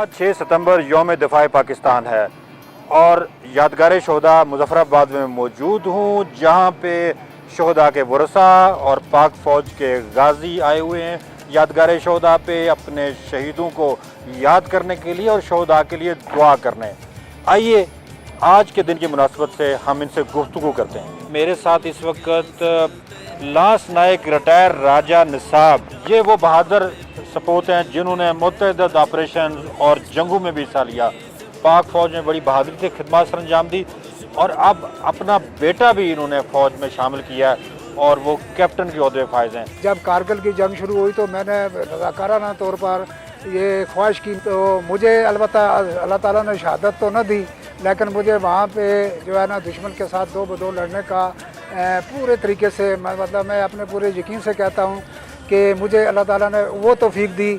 आज 6 सितंबर यौम दिफाए पाकिस्तान है और यादगार शहदा मुजफ्फराबाद में मौजूद हूँ, जहाँ पे शहदा के वरसा और पाक फ़ौज के गाजी आए हुए हैं यादगार शहदा पे अपने शहीदों को याद करने के लिए और शहदा के लिए दुआ करने। आइए आज के दिन की मुनासबत से हम इनसे गुफ्तगू करते हैं। मेरे साथ इस वक्त लांस नायक रिटायर राजा निसाब, ये वो बहादुर सपूत हैं जिन्होंने मुतअद्दिद ऑपरेशन और जंगों में भी हिस्सा लिया, पाक फ़ौज में बड़ी बहादुरी से खिदमत सर अंजाम दी और अब अपना बेटा भी इन्होंने फ़ौज में शामिल किया और वो कैप्टन के ओहदे फायज हैं। जब कारगिल की जंग शुरू हुई तो मैंने रज़ाकाराना तौर पर ये ख्वाहिश की, तो मुझे अलबत्ता अल्लाह ताला ने शहादत तो न दी, लेकिन मुझे वहाँ पे जो है ना दुश्मन के साथ दो बदो लड़ने का पूरे तरीके से मतलब मैं अपने पूरे यकीन से कहता हूँ कि मुझे अल्लाह ताला ने वो तौफीक दी।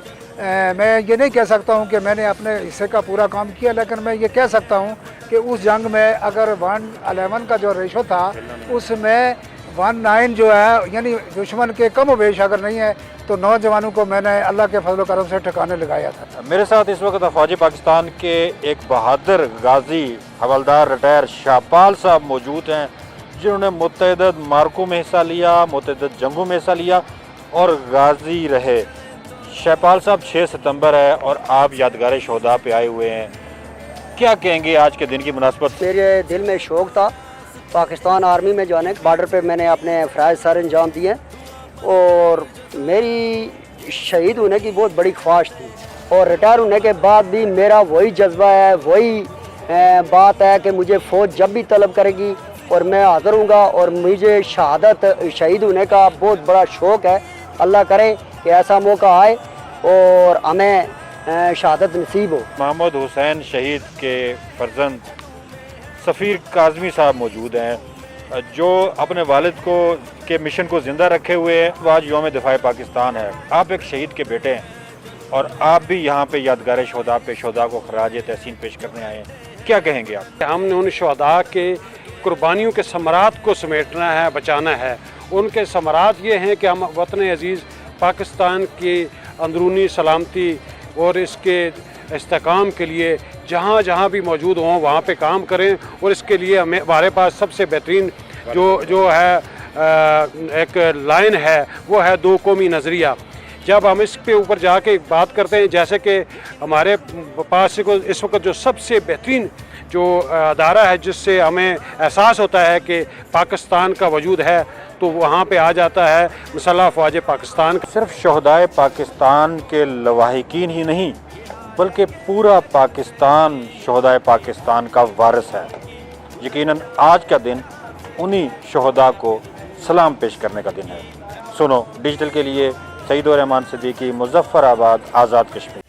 मैं ये नहीं कह सकता हूँ कि मैंने अपने हिस्से का पूरा काम किया, लेकिन मैं ये कह सकता हूँ कि उस जंग में अगर 111 का जो रेशो था उसमें 19 जो है, यानी दुश्मन के कम वेश अगर नहीं है तो नौजवानों को मैंने अल्लाह के फजल करम से ठिकाने लगाया था। मेरे साथ इस वक्त फ़ौज पाकिस्तान के एक बहादुर गाजी हवलदार रिटायर शाहपाल साहब मौजूद हैं, जिन्होंने मुतअद्दिद मार्कों में हिस्सा लिया, मुतअद्दिद जंगों में हिस्सा लिया और गाजी रहे। शाहपाल साहब, 6 सितंबर है और आप यादगार शहदा पे आए हुए हैं, क्या कहेंगे आज के दिन की मुनासबत? मेरे दिल में शौक़ था पाकिस्तान आर्मी में जाने, बॉर्डर पे मैंने अपने फ़राइज़ सर अंजाम दिए और मेरी शहीद होने की बहुत बड़ी ख्वाहिश थी और रिटायर होने के बाद भी मेरा वही जज्बा है, वही बात है कि मुझे फ़ौज जब भी तलब करेगी और मैं हाज़िर हूँगा और मुझे शहादत शहीद होने का बहुत बड़ा शौक़ है। अल्लाह करे कि ऐसा मौका आए और हमें शहादत नसीब हो। मोहम्मद हुसैन शहीद के फर्जंद सफ़ीर काज़मी साहब मौजूद हैं, जो अपने वालिद को के मिशन को ज़िंदा रखे हुए हैं। आज यौम दिफाए पाकिस्तान है, आप एक शहीद के बेटे हैं और आप भी यहाँ पे यादगार शहदा पे शहदा को खराज तहसीन पेश करने आए हैं, क्या कहेंगे आप? हमने उन शहदा के कुर्बानियों के समरात को समेटना है, बचाना है। उनके समरात ये हैं कि हम वतन अज़ीज़ पाकिस्तान की अंदरूनी सलामती और इसके इस्तेकाम के लिए जहाँ जहाँ भी मौजूद हों वहाँ पे काम करें और इसके लिए हमारे पास सबसे बेहतरीन जो है एक लाइन है वो है दो कौमी नज़रिया। जब हम इस पे ऊपर जाके बात करते हैं, जैसे कि हमारे पास इस वक्त जो सबसे बेहतरीन जो अदारा है जिससे हमें एहसास होता है कि पाकिस्तान का वजूद है, तो वहाँ पे आ जाता है मुसल्लह फ़ौज पाकिस्तान। सिर्फ शहदाए पाकिस्तान के लवाहिकीन ही नहीं बल्कि पूरा पाकिस्तान शहदाए पाकिस्तान का वारिस है। यकीनन आज का दिन उन्हीं शहदा को सलाम पेश करने का दिन है। सुनो डिजिटल के लिए सईदुर रहमान सिद्दीकी, मुजफ्फराबाद, आज़ाद कश्मीर।